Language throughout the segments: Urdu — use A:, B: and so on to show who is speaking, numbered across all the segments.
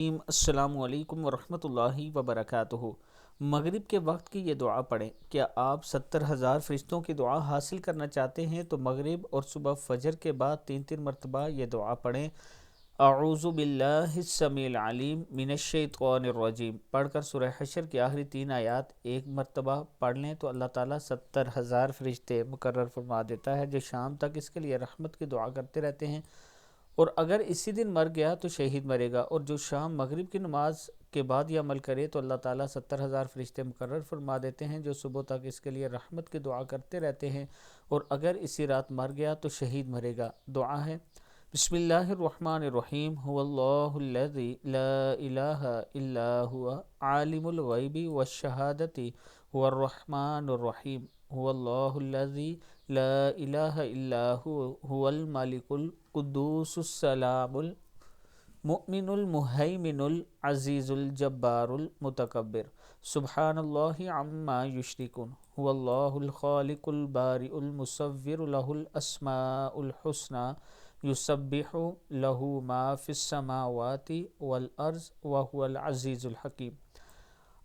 A: السلام علیکم ورحمۃ اللہ وبرکاتہ۔ مغرب کے وقت کی یہ دعا پڑھیں۔ کیا آپ 70,000 فرشتوں کی دعا حاصل کرنا چاہتے ہیں تو مغرب اور صبح فجر کے بعد 3 مرتبہ یہ دعا پڑھیں۔ اعوذ باللہ السمیع العلیم من الشیطان الرجیم پڑھ کر سورہ حشر کی آخری 3 آیات ایک مرتبہ پڑھ لیں تو اللہ تعالیٰ 70,000 فرشتے مقرر فرما دیتا ہے جو شام تک اس کے لیے رحمت کی دعا کرتے رہتے ہیں، اور اگر اسی دن مر گیا تو شہید مرے گا، اور جو شام مغرب کی نماز کے بعد یہ عمل کرے تو اللہ تعالیٰ 70,000 فرشتے مقرر فرما دیتے ہیں جو صبح تک اس کے لیے رحمت کی دعا کرتے رہتے ہیں، اور اگر اسی رات مر گیا تو شہید مرے گا۔ دعا ہے: بسم اللہ الرحمن الرحیم، هو اللہ الذی لا الہ الا هو عالم الغیب والشہادۃ هو الرحمن الرحیم، هو اللہ الذی لا الہ الا هو الملک القدوس السلام المؤمن المہیمن العزیز الجبار المتکبر، سبحان اللہ عما یشرکون، هو اللہ الخالق البارئ المصور، له الاسماء الحسنى یسبح له ما فی السماوات والارض وهو العزیز الحکیم۔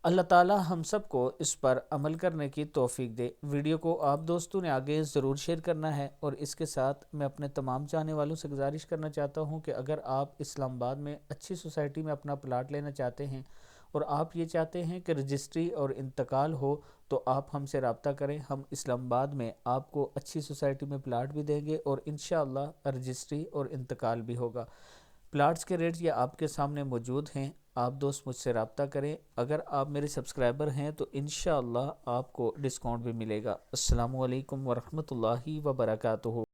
A: اللہ تعالی ہم سب کو اس پر عمل کرنے کی توفیق دے۔ ویڈیو کو آپ دوستوں نے آگے ضرور شیئر کرنا ہے، اور اس کے ساتھ میں اپنے تمام چاہنے والوں سے گزارش کرنا چاہتا ہوں کہ اگر آپ اسلام آباد میں اچھی سوسائٹی میں اپنا پلاٹ لینا چاہتے ہیں اور آپ یہ چاہتے ہیں کہ رجسٹری اور انتقال ہو تو آپ ہم سے رابطہ کریں۔ ہم اسلام آباد میں آپ کو اچھی سوسائٹی میں پلاٹ بھی دیں گے اور انشاءاللہ رجسٹری اور انتقال بھی ہوگا۔ پلاٹس کے ریٹ یہ آپ کے سامنے موجود ہیں، آپ دوست مجھ سے رابطہ کریں۔ اگر آپ میرے سبسکرائبر ہیں تو انشاءاللہ آپ کو ڈسکاؤنٹ بھی ملے گا۔ السلام علیکم ورحمۃ اللہ وبرکاتہ۔